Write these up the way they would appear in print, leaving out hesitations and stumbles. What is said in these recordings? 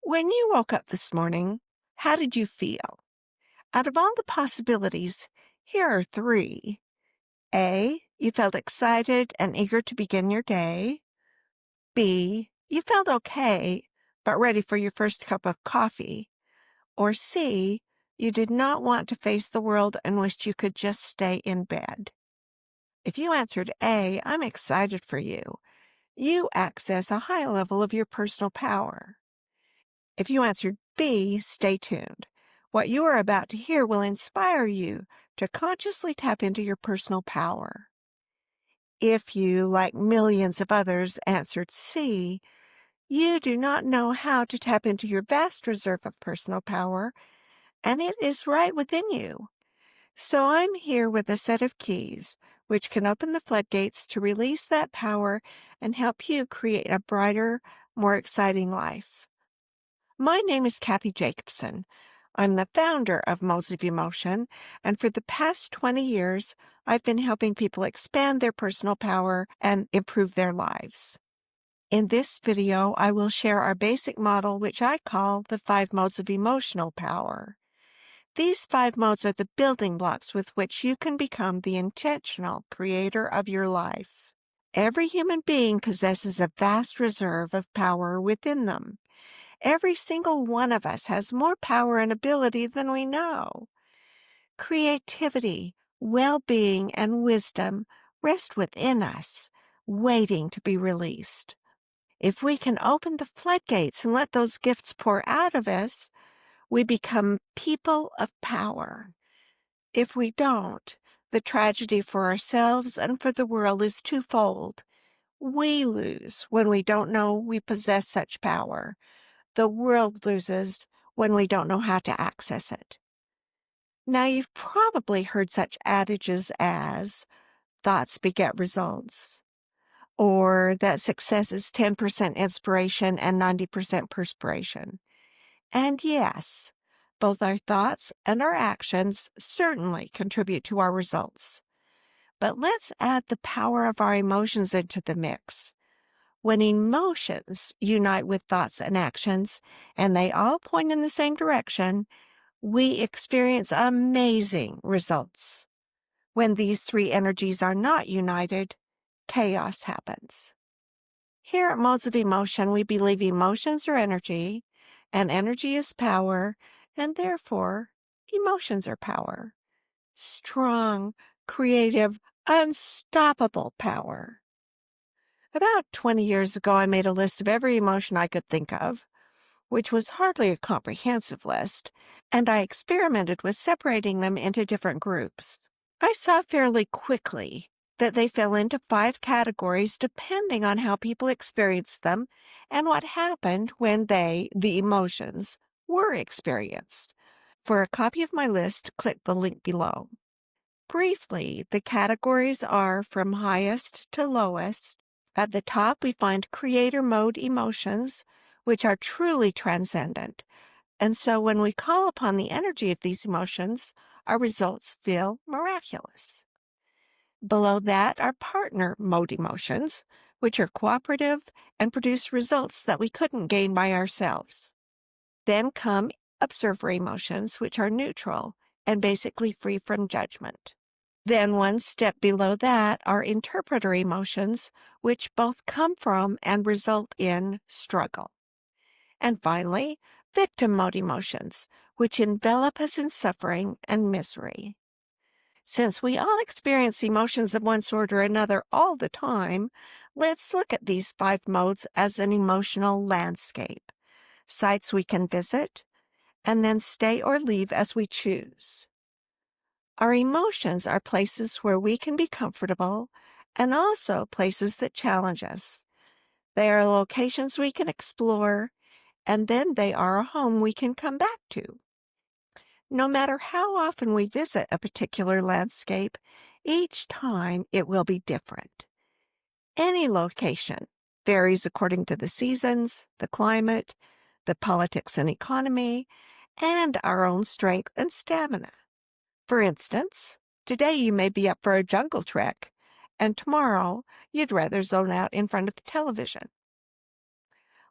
When you woke up this morning, how did you feel? Out of all the possibilities, here are three. A, you felt excited and eager to begin your day. B, you felt okay, but ready for your first cup of coffee. Or C, you did not want to face the world and wished you could just stay in bed. If you answered A, I'm excited for you. You access a high level of your personal power. If you answered B, stay tuned. What you are about to hear will inspire you to consciously tap into your personal power. If you, like millions of others, answered C, you do not know how to tap into your vast reserve of personal power, and it is right within you. So I'm here with a set of keys which can open the floodgates to release that power and help you create a brighter, more exciting life. My name is Kathy Jacobson. I'm the founder of Modes of Emotion, and for the past 20 years, I've been helping people expand their personal power and improve their lives. In this video, I will share our basic model, which I call the 5 modes of emotional power. These 5 modes are the building blocks with which you can become the intentional creator of your life. Every human being possesses a vast reserve of power within them. Every single one of us has more power and ability than we know. Creativity, well-being, and wisdom rest within us, waiting to be released. If we can open the floodgates and let those gifts pour out of us, we become people of power. If we don't, the tragedy for ourselves and for the world is twofold. We lose when we don't know we possess such power. The world loses when we don't know how to access it. Now, you've probably heard such adages as thoughts beget results, or that success is 10% inspiration and 90% perspiration. And yes, both our thoughts and our actions certainly contribute to our results. But let's add the power of our emotions into the mix. When emotions unite with thoughts and actions, and they all point in the same direction, we experience amazing results. When these three energies are not united, chaos happens. Here at Modes of Emotion, we believe emotions are energy, and energy is power, and therefore, emotions are power. Strong, creative, unstoppable power. About 20 years ago, I made a list of every emotion I could think of, which was hardly a comprehensive list, and I experimented with separating them into different groups. I saw fairly quickly that they fell into 5 categories depending on how people experienced them and what happened when the emotions, were experienced. For a copy of my list, click the link below. Briefly, the categories are from highest to lowest. At the top, we find creator mode emotions, which are truly transcendent. And so when we call upon the energy of these emotions, our results feel miraculous. Below that are partner mode emotions, which are cooperative and produce results that we couldn't gain by ourselves. Then come observer emotions, which are neutral and basically free from judgment. Then one step below that are interpreter emotions, which both come from and result in struggle. And finally, victim mode emotions, which envelop us in suffering and misery. Since we all experience emotions of one sort or another all the time, let's look at these 5 modes as an emotional landscape, sites we can visit, and then stay or leave as we choose. Our emotions are places where we can be comfortable and also places that challenge us. They are locations we can explore, and then they are a home we can come back to. No matter how often we visit a particular landscape, each time it will be different. Any location varies according to the seasons, the climate, the politics and economy, and our own strength and stamina. For instance, today you may be up for a jungle trek, and tomorrow you'd rather zone out in front of the television.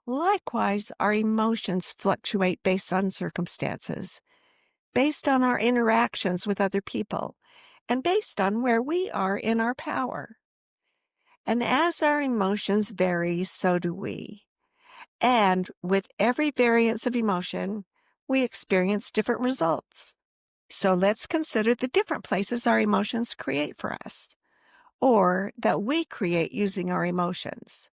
Likewise, our emotions fluctuate based on circumstances, based on our interactions with other people, and based on where we are in our power. And as our emotions vary, so do we. And with every variance of emotion, we experience different results. So let's consider the different places our emotions create for us, or that we create using our emotions.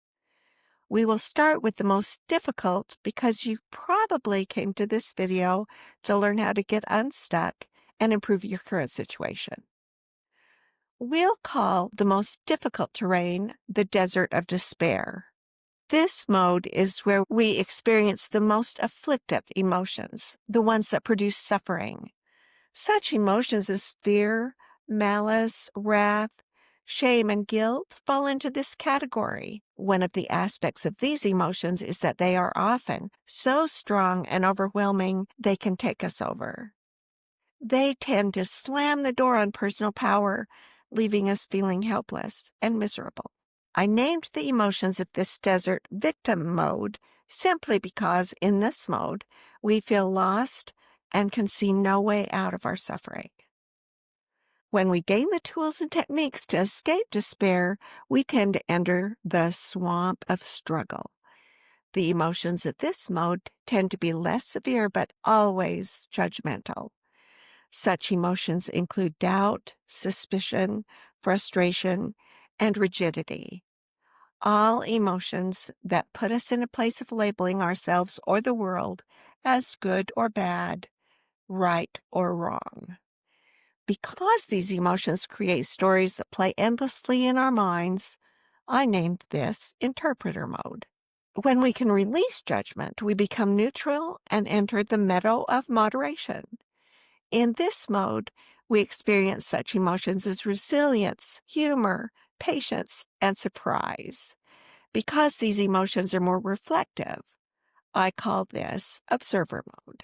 We will start with the most difficult because you probably came to this video to learn how to get unstuck and improve your current situation. We'll call the most difficult terrain the desert of despair. This mode is where we experience the most afflictive emotions, the ones that produce suffering. Such emotions as fear, malice, wrath, shame, and guilt fall into this category. One of the aspects of these emotions is that they are often so strong and overwhelming they can take us over. They tend to slam the door on personal power, leaving us feeling helpless and miserable. I named the emotions of this desert victim mode simply because in this mode, we feel lost and can see no way out of our suffering. When we gain the tools and techniques to escape despair, we tend to enter the swamp of struggle. The emotions of this mode tend to be less severe but always judgmental. Such emotions include doubt, suspicion, frustration, and rigidity. All emotions that put us in a place of labeling ourselves or the world as good or bad, right or wrong. Because these emotions create stories that play endlessly in our minds, I named this interpreter mode. When we can release judgment, we become neutral and enter the meadow of moderation. In this mode, we experience such emotions as resilience, humor, patience, and surprise. Because these emotions are more reflective, I call this observer mode.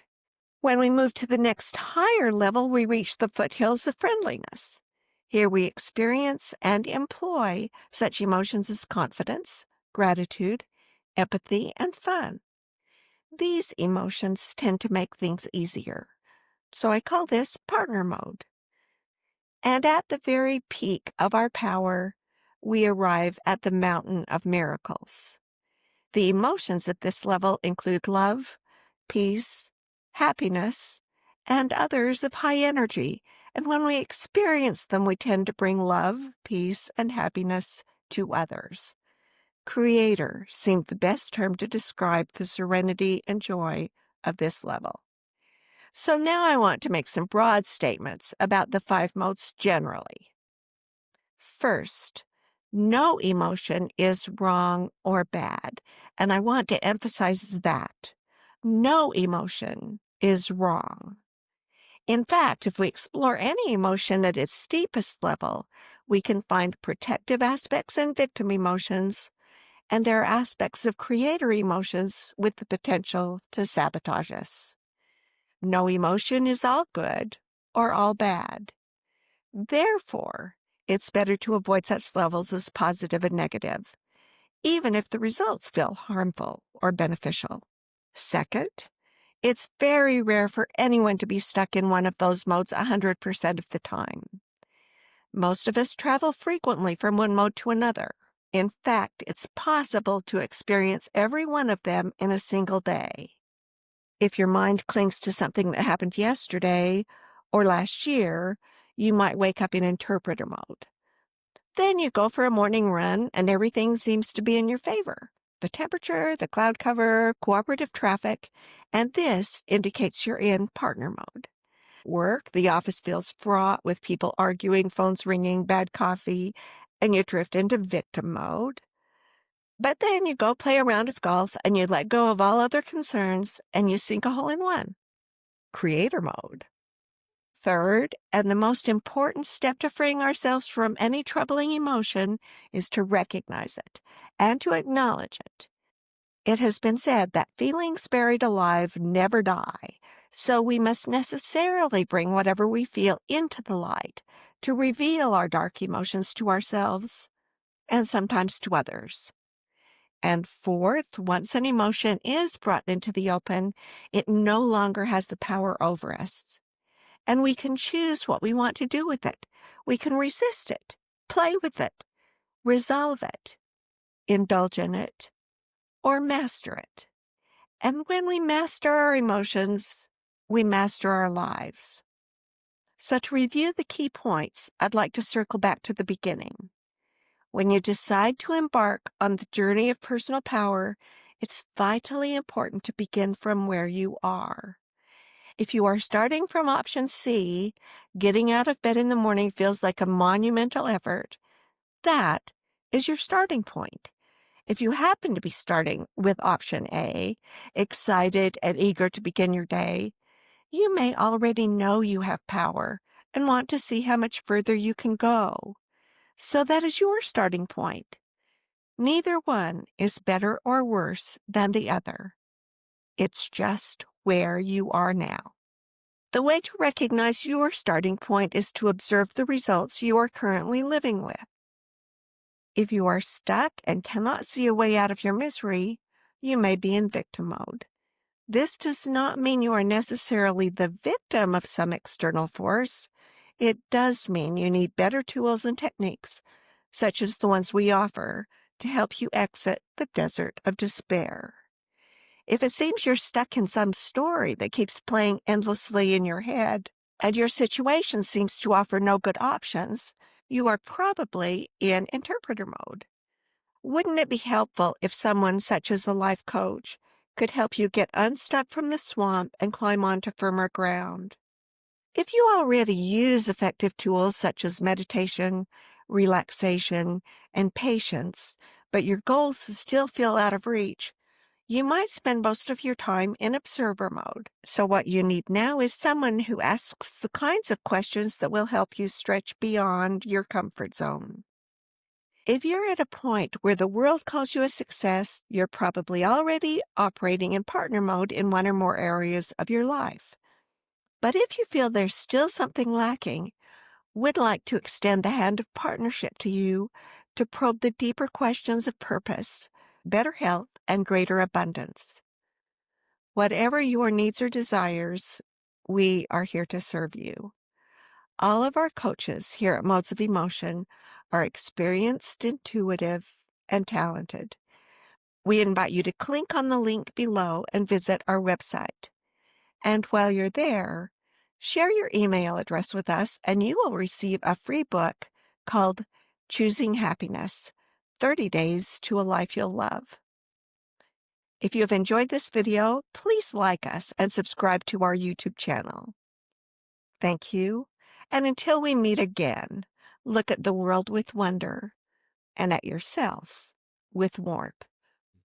When we move to the next higher level, we reach the foothills of friendliness. Here we experience and employ such emotions as confidence, gratitude, empathy, and fun. These emotions tend to make things easier, so I call this partner mode. And at the very peak of our power, we arrive at the mountain of miracles. The emotions at this level include love, peace, happiness, and others of high energy. And when we experience them, we tend to bring love, peace, and happiness to others. Creator seemed the best term to describe the serenity and joy of this level. So now I want to make some broad statements about the 5 modes generally. First, no emotion is wrong or bad, and I want to emphasize that. No emotion is wrong. In fact, if we explore any emotion at its steepest level, we can find protective aspects and victim emotions, and there are aspects of creator emotions with the potential to sabotage us. No emotion is all good or all bad. Therefore, it's better to avoid such levels as positive and negative, even if the results feel harmful or beneficial. Second, it's very rare for anyone to be stuck in one of those modes 100% of the time. Most of us travel frequently from one mode to another. In fact, it's possible to experience every one of them in a single day. If your mind clings to something that happened yesterday or last year, you might wake up in interpreter mode. Then you go for a morning run and everything seems to be in your favor. The temperature, the cloud cover, cooperative traffic, and this indicates you're in partner mode. Work, the office feels fraught with people arguing, phones ringing, bad coffee, and you drift into victim mode. But then you go play a round of golf and you let go of all other concerns and you sink a hole in one. Creator mode. Third, and the most important step to freeing ourselves from any troubling emotion is to recognize it and to acknowledge it. It has been said that feelings buried alive never die, so we must necessarily bring whatever we feel into the light to reveal our dark emotions to ourselves and sometimes to others. And fourth, once an emotion is brought into the open, it no longer has the power over us. And we can choose what we want to do with it. We can resist it, play with it, resolve it, indulge in it, or master it. And when we master our emotions, we master our lives. So to review the key points, I'd like to circle back to the beginning. When you decide to embark on the journey of personal power, it's vitally important to begin from where you are. If you are starting from option C, getting out of bed in the morning feels like a monumental effort, that is your starting point. If you happen to be starting with option A, excited and eager to begin your day, you may already know you have power and want to see how much further you can go. So that is your starting point. Neither one is better or worse than the other. It's just where you are now. The way to recognize your starting point is to observe the results you are currently living with. If you are stuck and cannot see a way out of your misery, you may be in victim mode. This does not mean you are necessarily the victim of some external force. It does mean you need better tools and techniques, such as the ones we offer, to help you exit the desert of despair. If it seems you're stuck in some story that keeps playing endlessly in your head, and your situation seems to offer no good options, you are probably in interpreter mode. Wouldn't it be helpful if someone such as a life coach could help you get unstuck from the swamp and climb onto firmer ground? If you already use effective tools such as meditation, relaxation, and patience, but your goals still feel out of reach, you might spend most of your time in observer mode. So what you need now is someone who asks the kinds of questions that will help you stretch beyond your comfort zone. If you're at a point where the world calls you a success, you're probably already operating in partner mode in one or more areas of your life. But if you feel there's still something lacking, we'd like to extend the hand of partnership to you to probe the deeper questions of purpose, better health, and greater abundance. Whatever your needs or desires, we are here to serve you. All of our coaches here at Modes of Emotion are experienced, intuitive, and talented. We invite you to click on the link below and visit our website. And while you're there, share your email address with us and you will receive a free book called Choosing Happiness: 30 Days to a Life You'll Love. If you have enjoyed this video, please like us and subscribe to our YouTube channel. Thank you, and until we meet again, look at the world with wonder and at yourself with warmth.